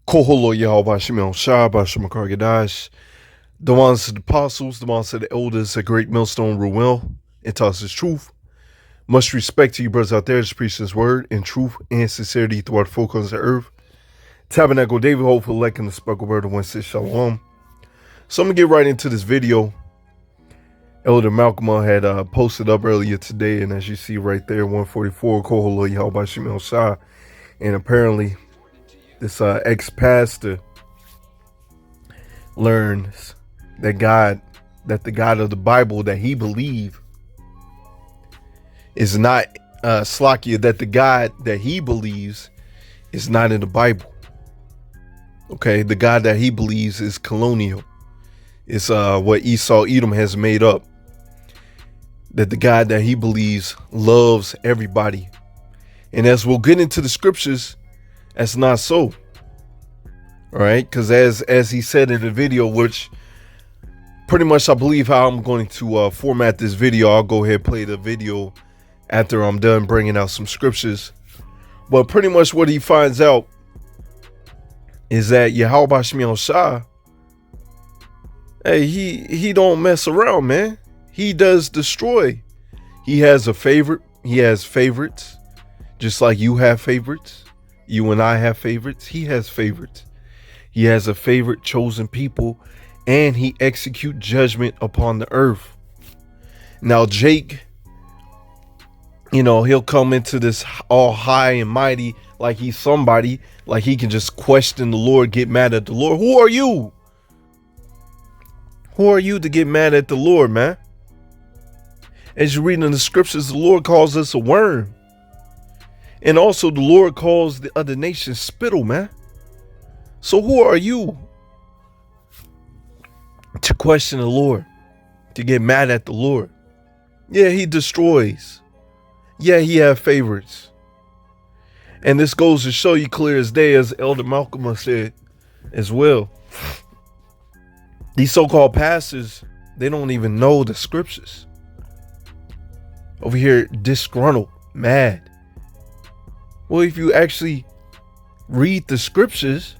Koholo Yahweh Shimon Shah Bashim Kargadash, the ones to the apostles, the ones to the elders, a great millstone rule well, and tell us his truth. Much respect to you brothers out there, just preach his word in truth and sincerity throughout the four corners of the earth. Tabernacle David, hopefully liking the speckled word of one says shalom. So I'm gonna get right into this video. Elder Malcolm had posted up earlier today, and as you see right there, 144 Koholo Yahweh Shimon Shah, and apparently this ex-pastor learns that the God of the Bible that he believes is not Slakia, that the God that he believes is not in the Bible. Okay, the God that he believes is colonial. It's what Esau Edom has made up. That the God that he believes loves everybody. And as we'll get into the scriptures, that's not so. All right, because as he said in the video, which pretty much I believe how I'm going to format this video, I'll go ahead and play the video after I'm done bringing out some scriptures. But pretty much what he finds out is that Yahweh Shimon Shah, hey, he don't mess around, man. He does destroy. He has a favorite. He has favorites, just like you have favorites. You and I have favorites. He has favorites. He has a favorite chosen people, and he execute judgment upon the earth. Now, Jake, he'll come into this all high and mighty, like he's somebody, like he can just question the Lord, get mad at the Lord. Who are you? Who are you to get mad at the Lord, man? As you read in the scriptures, the Lord calls us a worm. And also the Lord calls the other nations spittle, man. So who are you to question the Lord, to get mad at the Lord? Yeah, he destroys. Yeah, he have favorites. And this goes to show you clear as day, as Elder Malcolm said as well. These so-called pastors, they don't even know the scriptures. Over here, disgruntled, mad. Well, if you actually read the scriptures,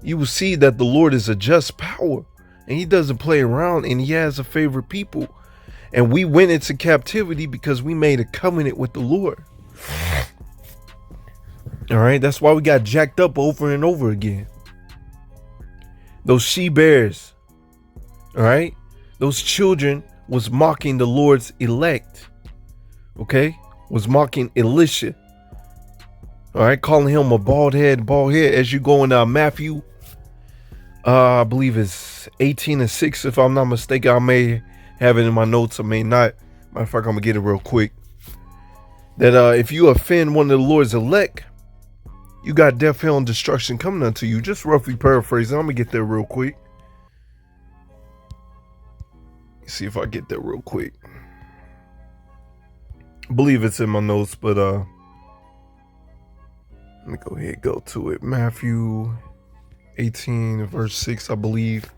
you will see that the Lord is a just power, and he doesn't play around, and he has a favorite people. And we went into captivity because we made a covenant with the Lord. All right, that's why we got jacked up over and over again. Those she-bears, all right, those children was mocking the Lord's elect. Okay, was mocking Elisha. All right, calling him a bald head. As you go in Matthew, I believe it's 18:6, if I'm not mistaken. I may have it in my notes, I may not. Matter of fact, I'm gonna get it real quick. That if you offend one of the Lord's elect, you got death, hell, and destruction coming unto you. Just roughly paraphrasing. I'm gonna get there real quick. See if I get there real quick. I believe it's in my notes, but let me go ahead and go to it. Matthew 18 verse 6, I believe.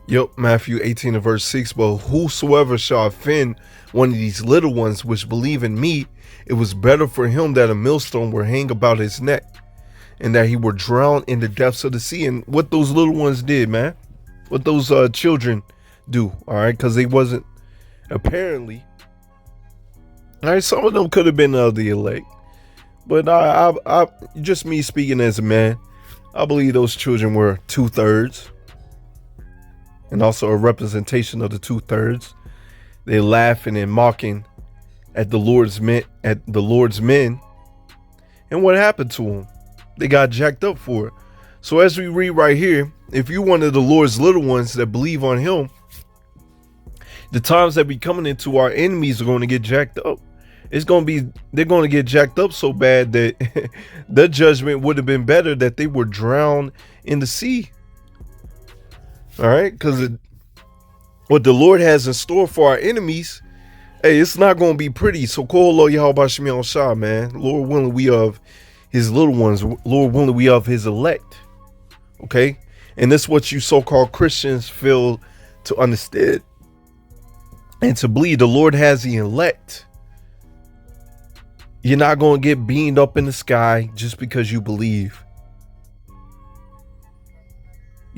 Yep, Matthew 18 verse 6. But whosoever shall offend one of these little ones which believe in me, it was better for him that a millstone were hang about his neck, and that he were drowned in the depths of the sea. And what those little ones did, man, what those children do, all right, because they wasn't apparently. All right, some of them could have been the elect, but I just me speaking as a man, I believe those children were 2/3, and also a representation of the 2/3. They laughing and mocking at the Lord's men, and what happened to them? They got jacked up for it. So as we read right here, if you're one of the Lord's little ones that believe on Him, the times that be coming into our enemies are going to get jacked up. They're going to get jacked up so bad that the judgment would have been better that they were drowned in the sea. All right, because what the Lord has in store for our enemies, hey, it's not going to be pretty. So Koholo Yahweh Shimon Shah, man. Lord willing, we of his little ones. Lord willing, we of his elect. Okay, and this is what you so-called Christians fail to understand and to believe. The Lord has the elect. You're not going to get beamed up in the sky just because you believe.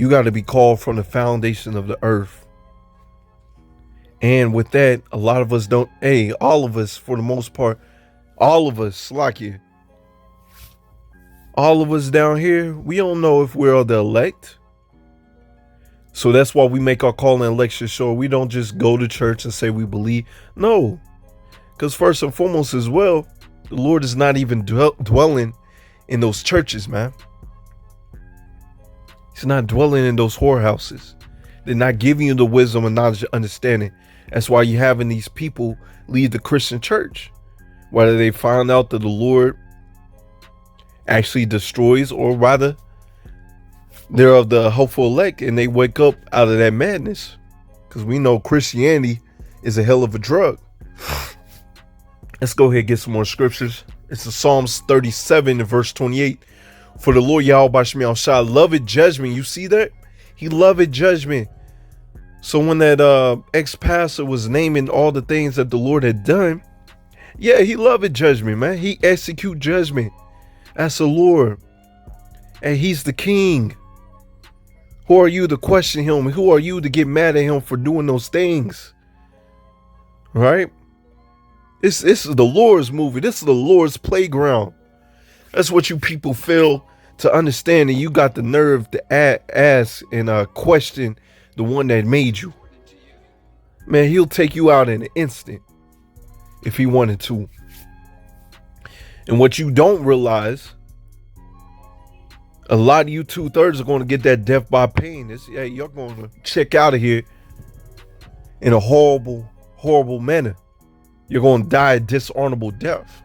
You got to be called from the foundation of the earth. And with that, a lot of us don't, all of us, for the most part, all of us, all of us down here, we don't know if we're the elect. So that's why we make our call and election sure. We don't just go to church and say we believe. No, because first and foremost as well, the Lord is not even dwelling in those churches, man. He's not dwelling in those whorehouses. They're not giving you the wisdom and knowledge and understanding. That's why you're having these people leave the Christian church, whether they find out that the Lord actually destroys, or rather they're of the hopeful elect and they wake up out of that madness. Because we know Christianity is a hell of a drug. Let's go ahead and get some more scriptures. It's the Psalms 37 and verse 28. For the Lord Yahweh Bashmi Shah loveth judgment. You see that? He loveth judgment. So when that ex-pastor was naming all the things that the Lord had done, yeah, he loveth judgment, man. He execute judgment. That's the Lord. And he's the king. Who are you to question him? Who are you to get mad at him for doing those things? Right? This is the Lord's movie. This is the Lord's playground. That's what you people fail to understand. And you got the nerve to ask and question the one that made you. Man, he'll take you out in an instant if he wanted to. And what you don't realize, a lot of you 2/3 are going to get that death by pain. You're going to check out of here in a horrible, horrible manner. You're going to die a dishonorable death.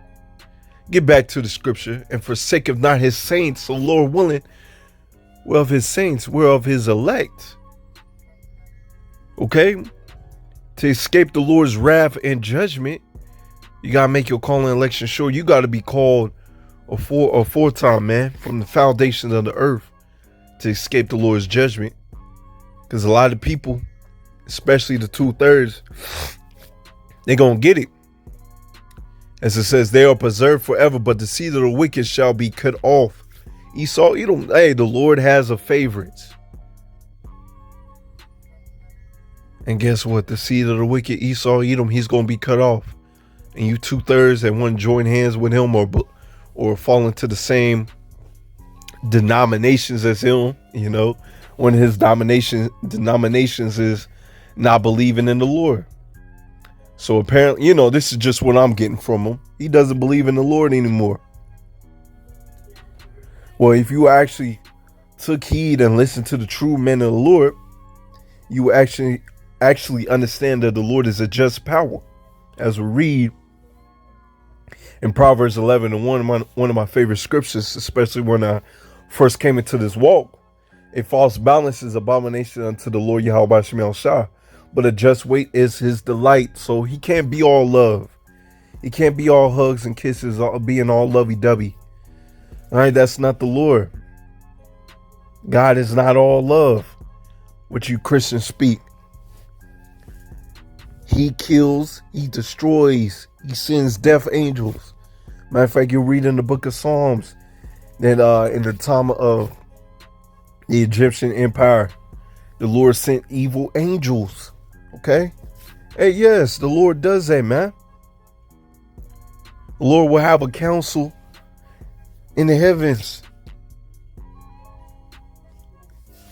Get back to the scripture. And forsaketh not his saints, so Lord willing, we're of his saints, we're of his elect. Okay? To escape the Lord's wrath and judgment, you got to make your calling and election sure. You got to be called a four-time, man, from the foundation of the earth to escape the Lord's judgment. Because a lot of people, especially the 2/3, they're going to get it. As it says, they are preserved forever, but the seed of the wicked shall be cut off. Esau, Edom, the Lord has a favorite. And guess what? The seed of the wicked, Esau, Edom, he's going to be cut off. And you 2/3 that want to join hands with him or fall into the same denominations as him, one of his denominations is not believing in the Lord. So apparently, this is just what I'm getting from him. He doesn't believe in the Lord anymore. Well, if you actually took heed and listened to the true men of the Lord, you actually understand that the Lord is a just power. As we read in Proverbs 11 and one of my favorite scriptures, especially when I first came into this walk, a false balance is abomination unto the Lord Yahweh Shemel Shah, but a just weight is his delight. So he can't be all love. He can't be all hugs and kisses, being all lovey-dovey. All right, that's not the Lord. God is not all love, what you Christians speak. He kills, he destroys, he sends death angels. Matter of fact, you read in the book of Psalms that in the time of the Egyptian Empire, the Lord sent evil angels. Okay? Hey, yes, the Lord does that, man. The Lord will have a council in the heavens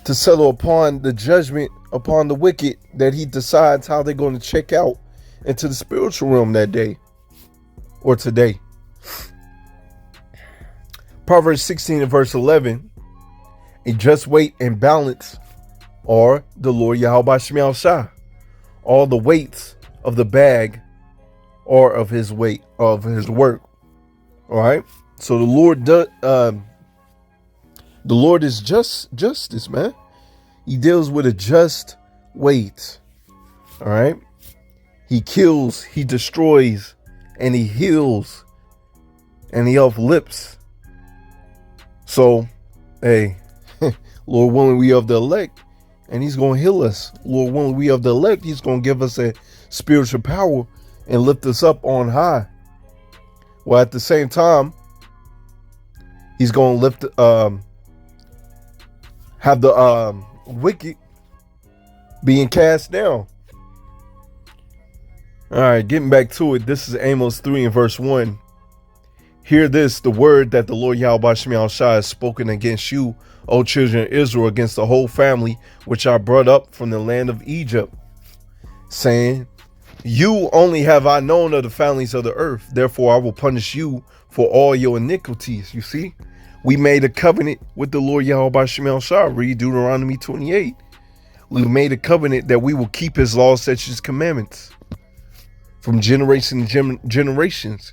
to settle upon the judgment upon the wicked, that he decides how they're going to check out into the spiritual realm that day or today. Proverbs 16 and verse 11, a just weight and balance are the Lord Yahweh Shemel Shah. All the weights of the bag are of his weight, of his work. All right. So the Lord is justice, man. He deals with a just weight. All right. He kills, he destroys, and he heals, and he uplifts. So, hey, Lord willing, we of the elect, and he's going to heal us. Lord willing, we of the elect, he's going to give us a spiritual power and lift us up on high. Well, at the same time, he's going to lift, have the wicked being cast down. All right, getting back to it. This is Amos 3 and verse 1. Hear this, the word that the Lord Yahweh Shema Shai has spoken against you, O children of Israel, against the whole family which I brought up from the land of Egypt, saying, you only have I known of the families of the earth, therefore I will punish you for all your iniquities. You see, we made a covenant with the Lord Yahweh Shema Shai. Read Deuteronomy 28. We made a covenant that we will keep his laws, statutes, his commandments from generation to generations.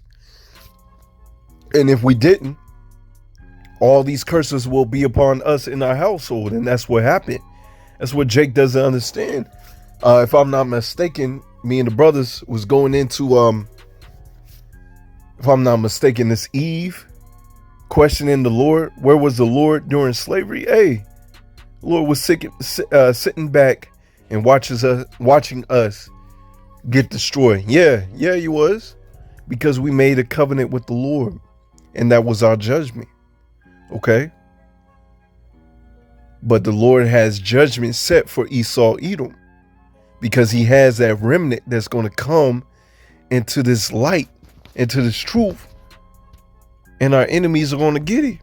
And if we didn't, all these curses will be upon us in our household. And that's what happened. That's what Jake doesn't understand. If I'm not mistaken, me and the brothers was going into, if I'm not mistaken, this Eve, questioning the Lord. Where was the Lord during slavery? Hey, the Lord was sitting back and watching us get destroyed. Yeah, he was. Because we made a covenant with the Lord. And that was our judgment. Okay. But the Lord has judgment set for Esau, Edom, because he has that remnant that's going to come into this light, into this truth. And our enemies are going to get it.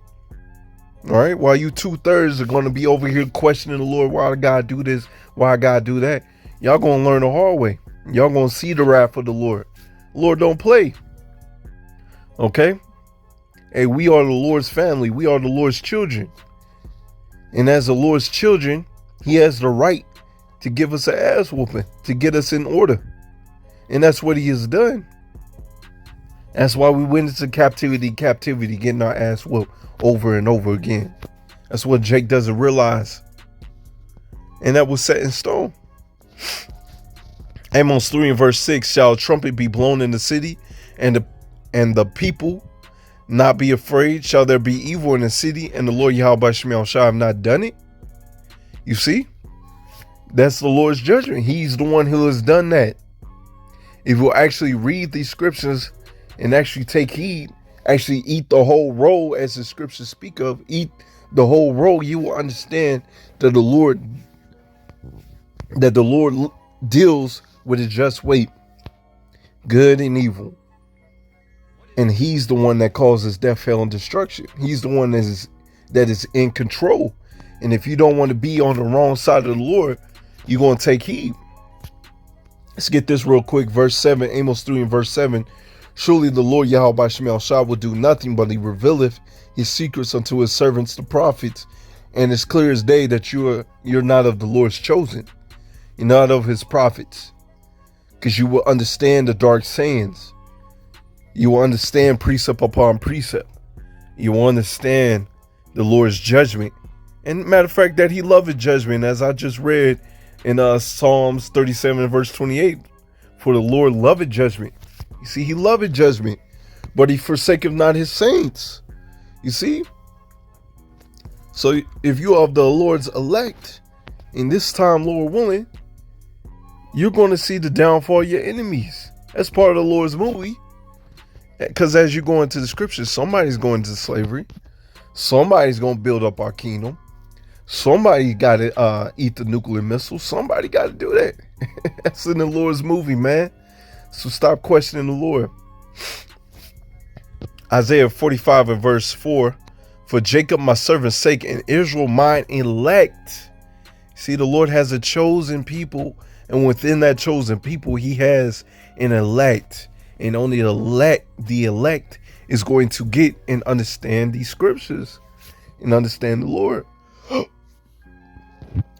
All right. While you 2/3 are going to be over here questioning the Lord. Why God do this? Why God do that? Y'all going to learn the hard way. Y'all going to see the wrath of the Lord. Lord don't play. Okay. Hey, we are the Lord's family. We are the Lord's children. And as the Lord's children, he has the right to give us an ass whooping, to get us in order. And that's what he has done. That's why we went into captivity, getting our ass whooped over and over again. That's what Jake doesn't realize. And that was set in stone. Amos 3 and verse 6, shall a trumpet be blown in the city, and the people not be afraid? Shall there be evil in the city, and the Lord Yahweh Shema Shai have not done it? You see? That's the Lord's judgment. He's the one who has done that. If you actually read these scriptures and actually take heed, actually eat the whole roll as the scriptures speak of, eat the whole roll, you will understand that the Lord deals with a just weight, good and evil. And he's the one that causes death, hell, and destruction. He's the one that is in control. And if you don't want to be on the wrong side of the Lord, you're going to take heed. Let's get this real quick. Verse 7, Amos 3 and verse 7. Surely the Lord Yahweh Shema Shai will do nothing, but he revealeth his secrets unto his servants, the prophets. And it's clear as day that you're not of the Lord's chosen. You're not of his prophets. Because you will understand the dark sayings. You will understand precept upon precept. You will understand the Lord's judgment. And matter of fact, that he loveth judgment, as I just read in Psalms 37 and verse 28. For the Lord loveth judgment. You see, he loveth judgment, but he forsaketh not his saints. You see? So if you are of the Lord's elect, in this time, Lord willing, you're going to see the downfall of your enemies. That's part of the Lord's movie. Because as you go into the scriptures, somebody's going to slavery. Somebody's going to build up our kingdom. Somebody got to eat the nuclear missile. Somebody got to do that. That's in the Lord's movie, man. So stop questioning the Lord. Isaiah 45 and verse 4. For Jacob my servant's sake, and Israel mine elect. See, the Lord has a chosen people. And within that chosen people, he has an elect. And only the elect is going to get and understand these scriptures and understand the Lord.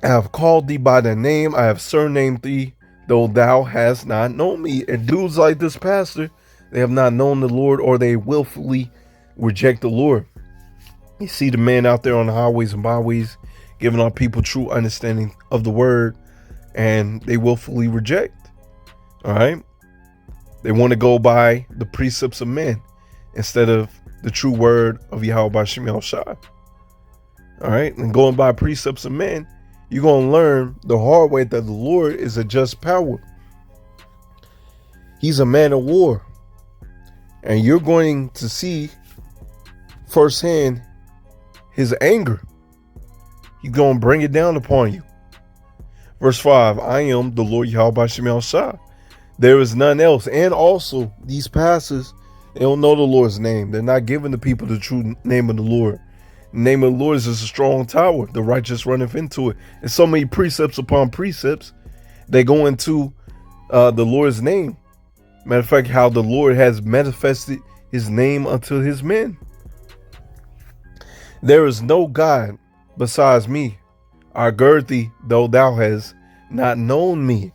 I have called thee by thy name. I have surnamed thee, though thou hast not known me. And dudes like this pastor, they have not known the Lord, or they willfully reject the Lord. You see the man out there on the highways and byways giving our people true understanding of the word, and they willfully reject. All right. They want to go by the precepts of men instead of the true word of Yahweh Shema Shai. All right. And going by precepts of men, you're going to learn the hard way that the Lord is a just power. He's a man of war. And you're going to see firsthand his anger. He's going to bring it down upon you. Verse 5, I am the Lord Yahweh Shemel Shah. There is none else. And also, these pastors, they don't know the Lord's name. They're not giving the people the true name of the Lord. The name of the Lord is a strong tower. The righteous runneth into it. And so many precepts upon precepts, they go into the Lord's name. Matter of fact, how the Lord has manifested his name unto his men. There is no God besides me. I gird thee, though thou hast not known me.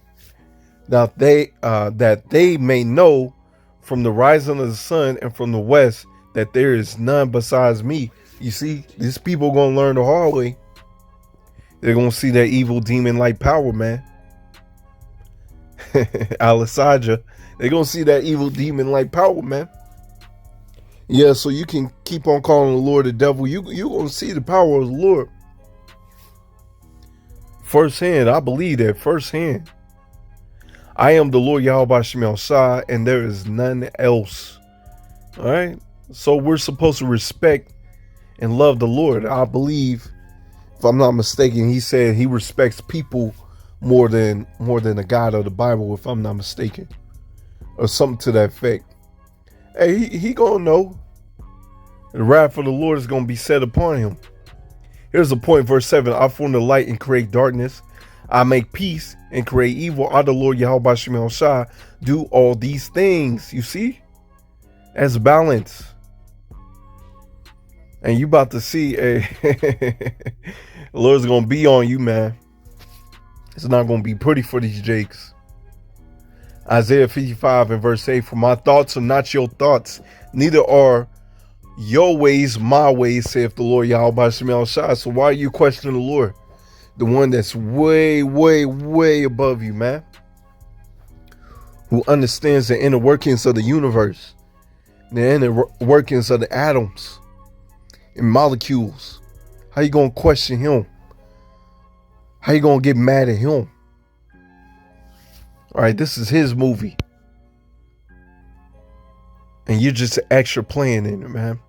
Now that they may know from the rising of the sun and from the west that there is none besides me. You see, these people are going to learn the hard way. They're going to see that evil demon-like power, man. Alisaja. They're going to see that evil demon-like power, man. Yeah, so you can keep on calling the Lord the devil. You're going to see the power of the Lord. Firsthand, I believe that firsthand. I am the Lord Yahweh Shemel Shah, and there is none else. All right? So we're supposed to respect and love the Lord. I believe, if I'm not mistaken, he said he respects people more than the God of the Bible, if I'm not mistaken. Or something to that effect. Hey, he gonna know. The wrath of the Lord is gonna be set upon him. Here's the point, verse 7. I form the light and create darkness. I make peace and create evil. I, the Lord Yahweh Shemel Shah, do all these things. You see? That's balance. And you about to see the Lord's going to be on you, man. It's not going to be pretty for these jakes. Isaiah 55 and verse 8. For my thoughts are not your thoughts, neither are your ways my ways, saith the Lord Yahweh Shemel Shah. So why are you questioning the Lord? The one that's way, way, way above you, man. Who understands the inner workings of the universe. The inner workings of the atoms and molecules. How you going to question him? How you going to get mad at him? All right, this is his movie. And you're just an extra playing in it, man.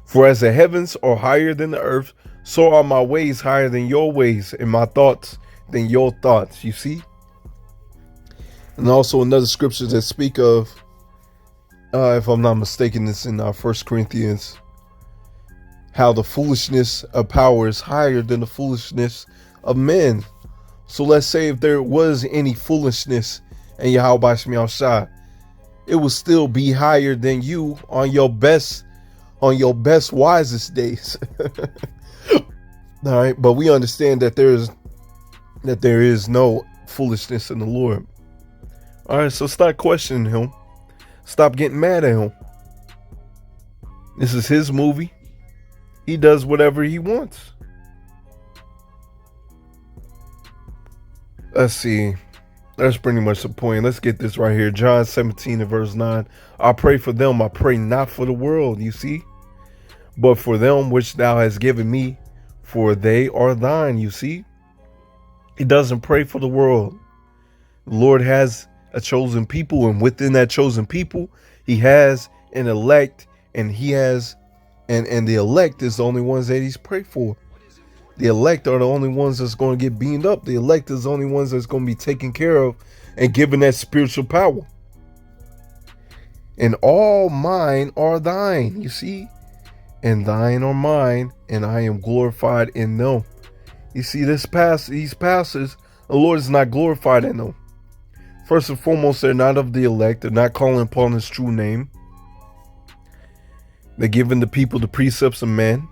For as the heavens are higher than the earth, so are my ways higher than your ways, and my thoughts than your thoughts. You see? And also another scripture that speak of, if I'm not mistaken, it's in 1 Corinthians, how the foolishness of power is higher than the foolishness of men. So let's say if there was any foolishness in Yahweh Shemel Shah, it will still be higher than you on your best, wisest days. All right, but we understand that there is no foolishness in the Lord. All right, so stop questioning him. Stop getting mad at him. This is his movie. He does whatever he wants. Let's see. That's pretty much the point. Let's get this right here. John 17 and verse 9. I pray for them. I pray not for the world, you see, but for them which thou hast given me, for they are thine, you see. He doesn't pray for the world. The Lord has a chosen people, and within that chosen people, he has an elect, and he has, and the elect is the only ones that he's prayed for. The elect are the only ones that's going to get beamed up. The elect is the only ones that's going to be taken care of and given that spiritual power. And all mine are thine, you see, and thine are mine, and I am glorified in them. You see, these pastors, the Lord is not glorified in them. First and foremost, they're not of the elect. They're not calling upon his true name. They're giving the people the precepts of men.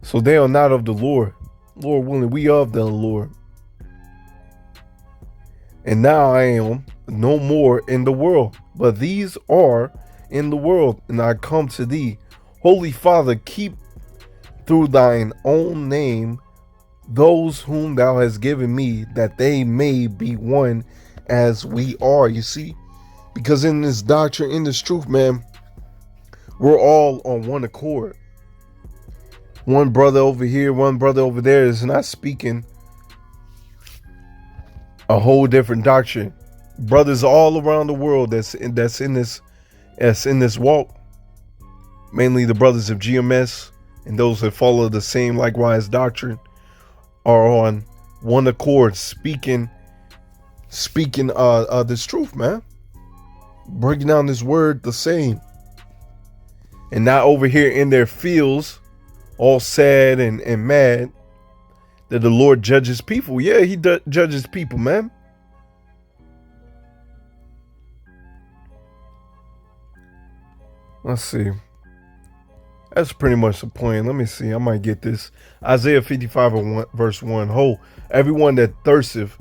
So they are not of the Lord. Lord willing, we of the Lord. And now I am no more in the world, but these are in the world, and I come to thee. Holy Father, keep through thine own name those whom thou hast given me, that they may be one as we are. You see, because in this doctrine, in this truth, man, we're all on one accord. One brother over here, one brother over there is not speaking a whole different doctrine. Brothers all around the world that's in this walk, mainly the brothers of GMS and those that follow the same likewise doctrine, are on one accord speaking this truth, man. Breaking down this word the same. And not over here in their fields, all sad and mad that the Lord judges people. Yeah, he judges people, man. Let's see. That's pretty much the point. Let me see. I might get this. Isaiah 55 verse 1. Ho, everyone that thirsteth,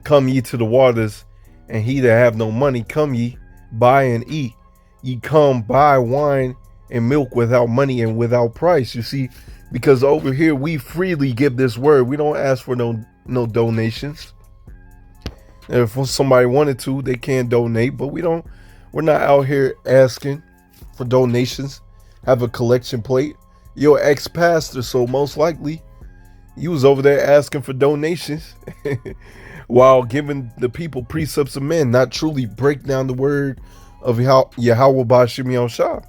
come ye to the waters, and he that have no money, come ye, buy and eat. Ye come, buy wine and milk without money and without price. You see, because over here we freely give this word. We don't ask for no donations. And if somebody wanted to, they can donate, but we're not out here asking for donations. Have a collection plate. You're an ex-pastor, so most likely you was over there asking for donations while giving the people precepts of men, not truly break down the word of Yahweh Bashim Yahushua.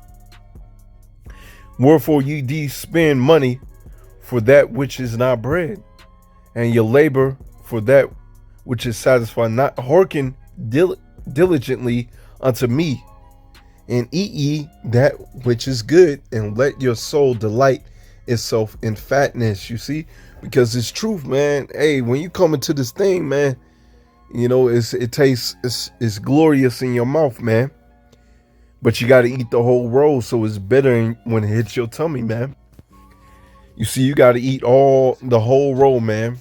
Wherefore ye spend money for that which is not bread, and your labor for that which is satisfied. Not hearken diligently unto me, and eat ye that which is good, and let your soul delight itself in fatness. You see, because it's truth, man. Hey, when you come into this thing, man, you know, it tastes, it's glorious in your mouth, man. But you got to eat the whole roll, so it's better when it hits your tummy, man. You see, you got to eat the whole roll, man.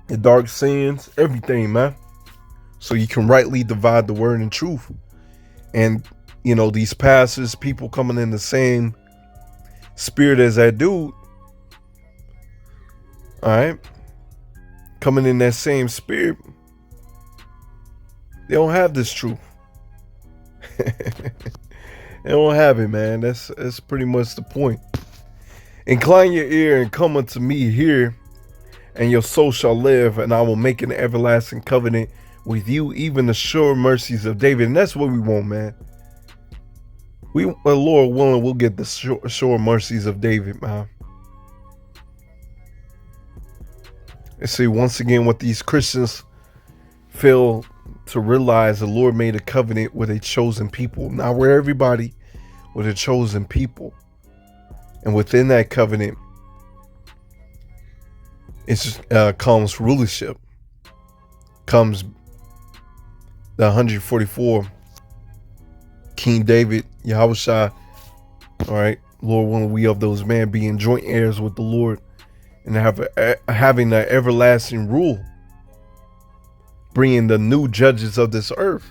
The dark sins, everything, man. So you can rightly divide the word and truth. And, you know, these pastors, people coming in the same spirit as that dude, all right, coming in that same spirit, they don't have this truth. They don't have it, man. That's pretty much the point. Incline your ear and come unto me here, and your soul shall live, and I will make an everlasting covenant with you, even the sure mercies of David. And that's what we want, man. Lord willing, we'll get the sure mercies of David, man. And see, once again, what these Christians fail to realize, the Lord made a covenant with a chosen people. Not with everybody, with a chosen people. And within that covenant, comes rulership, comes the 144, King David, Yahushua, all right, Lord willing, we of those men being joint heirs with the Lord, and having an everlasting rule, bringing the new judges of this earth,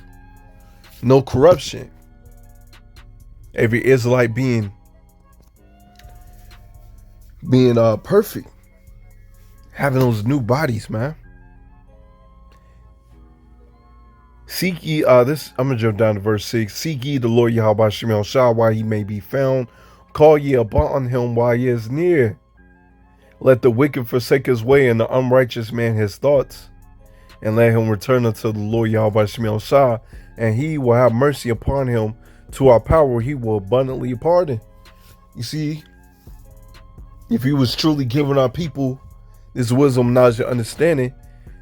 no corruption, every Israelite being perfect, having those new bodies, man. Seek ye, I'm gonna jump down to verse 6. Seek ye the Lord Yahweh Shemel Shah while he may be found. Call ye upon him while he is near. Let the wicked forsake his way, and the unrighteous man his thoughts. And let him return unto the Lord Yahweh Shemel Shah, and he will have mercy upon him. To our power he will abundantly pardon. You see, if he was truly giving our people this wisdom, knowledge, and understanding,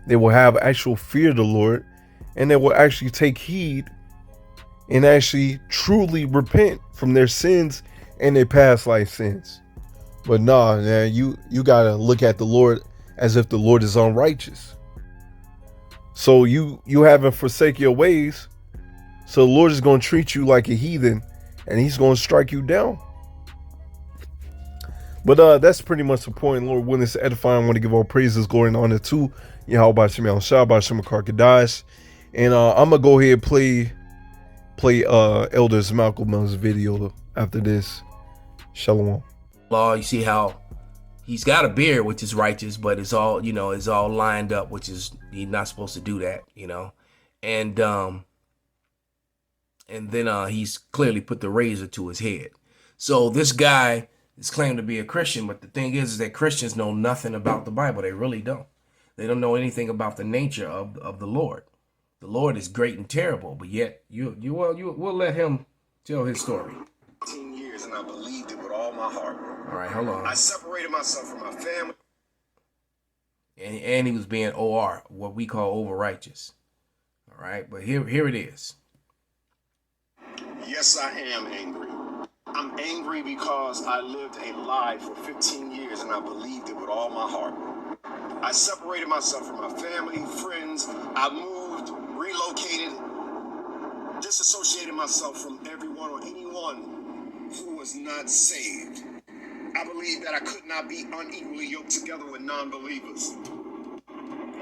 they will have actual fear of the Lord, and they will actually take heed and actually truly repent from their sins and their past life sins. But nah, man, you gotta look at the Lord as if the Lord is unrighteous. So you haven't forsake your ways, so the Lord is going to treat you like a heathen, and he's going to strike you down. But that's pretty much the point. Lord willing, is edifying. I want to give all praises, glory, and honor to Yahweh Bashim Yahushua, Bashim Karkadash. And I'm gonna go ahead and play Elders Malcolm's video after this. Shalom. Law, you see how he's got a beard, which is righteous, but it's all, you know, it's all lined up, which is, he's not supposed to do that, you know. And then he's clearly put the razor to his head. So this guy is claimed to be a Christian, but the thing is that Christians know nothing about the Bible. They really don't. They don't know anything about the nature of the Lord. The Lord is great and terrible, but yet we'll let him tell his story. 10 years, and I believe my heart. All right, hold on. I separated myself from my family. And he was being OR, what we call over righteous. All right, but here it is. Yes, I am angry. I'm angry because I lived a lie for 15 years and I believed it with all my heart. I separated myself from my family, friends. I moved, relocated, disassociated myself from everyone or anyone who was not saved. I believed that I could not be unequally yoked together with non-believers.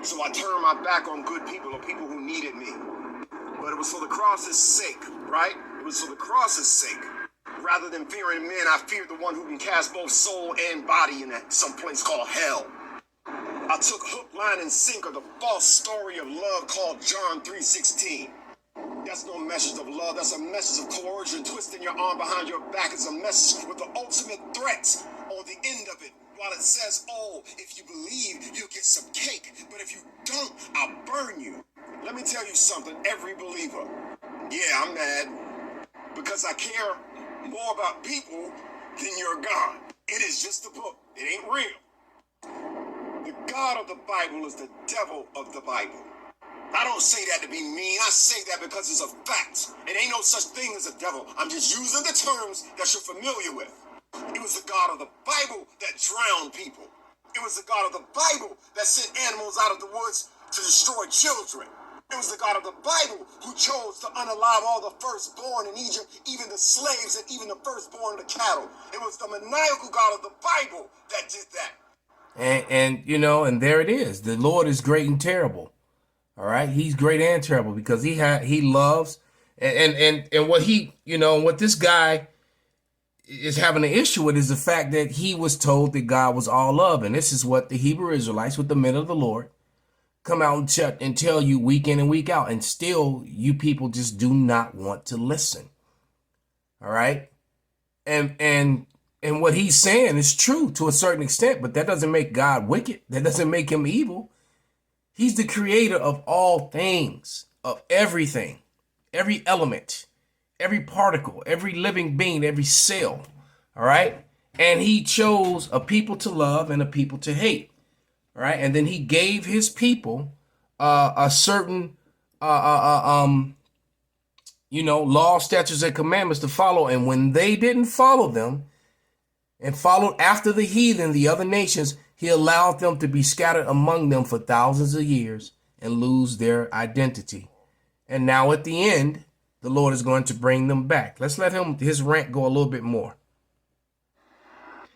So I turned my back on good people or people who needed me. But it was for the cross's sake, right? It was for the cross's sake. Rather than fearing men, I feared the one who can cast both soul and body in some place called hell. I took hook, line, and sinker the false story of love called John 3:16. That's no message of love. That's a message of coercion. Twisting your arm behind your back is a message with the ultimate threat on the end of it. While it says, oh, if you believe, you'll get some cake. But if you don't, I'll burn you. Let me tell you something, every believer. Yeah, I'm mad because I care more about people than your God. It is just a book. It ain't real. The God of the Bible is the devil of the Bible. I don't say that to be mean. I say that because it's a fact. It ain't no such thing as a devil. I'm just using the terms that you're familiar with. It was the God of the Bible that drowned people. It was the God of the Bible that sent animals out of the woods to destroy children. It was the God of the Bible who chose to unalive all the firstborn in Egypt, even the slaves and even the firstborn of the cattle. It was the maniacal God of the Bible that did that. And you know, and there it is. The Lord is great and terrible. All right, He's great and terrible because He loves and what he, you know, what this guy is having an issue with is the fact that he was told that God was all love, and this is what the Hebrew Israelites, with the men of the Lord, come out and tell you week in and week out, and still you people just do not want to listen. All right, and what he's saying is true to a certain extent, but that doesn't make God wicked. That doesn't make Him evil. He's the creator of all things, of everything, every element, every particle, every living being, every cell. All right. And He chose a people to love and a people to hate. All right. And then He gave His people a certain, law, statutes, and commandments to follow. And when they didn't follow them and followed after the heathen, the other nations, He allowed them to be scattered among them for thousands of years and lose their identity. And now at the end, the Lord is going to bring them back. Let's let his rant go a little bit more.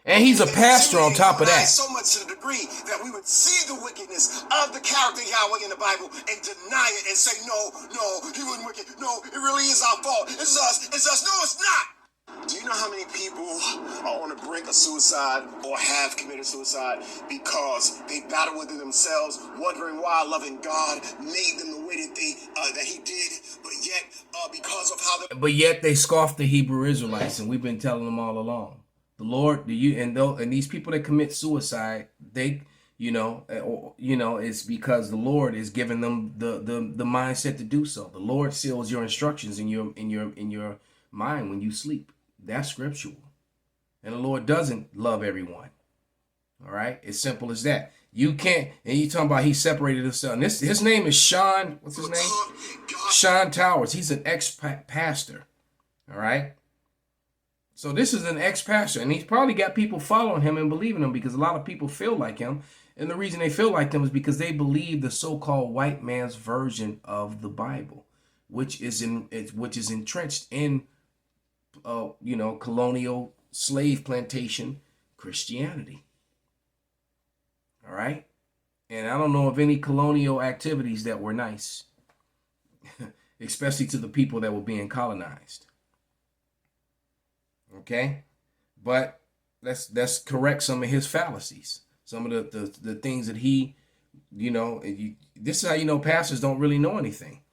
And he's a pastor on top of that. So much to the degree that we would see the wickedness of the character Yahweh in the Bible and deny it and say, no, He wasn't wicked. No, it really is our fault. It's us. No, it's not. Do you know how many people are on the brink of suicide or have committed suicide because they battle within themselves, wondering why a loving God made them the way that He did, but yet because of how But yet they scoff the Hebrew Israelites, and we've been telling them all along. The Lord, and these people that commit suicide, they, it's because the Lord is giving them the mindset to do so. The Lord seals your instructions in your mind when you sleep. That's scriptural. And the Lord doesn't love everyone. All right. It's simple as that. You can't. And you talking about He separated Himself. And his name is Sean. What's his name? Sean Towers. He's an ex-pastor. All right. So this is an ex-pastor. And he's probably got people following him and believing him because a lot of people feel like him. And the reason they feel like him is because they believe the so-called white man's version of the Bible, which is entrenched in colonial slave plantation Christianity. All right. And I don't know of any colonial activities that were nice, especially to the people that were being colonized. Okay. But let's correct some of his fallacies. Some of the things that he, this is how you know pastors don't really know anything.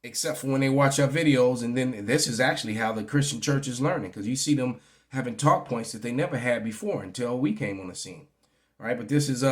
Except for when they watch our videos, and then this is actually how the Christian church is learning, because you see them having talk points that they never had before until we came on the scene. All right, but this is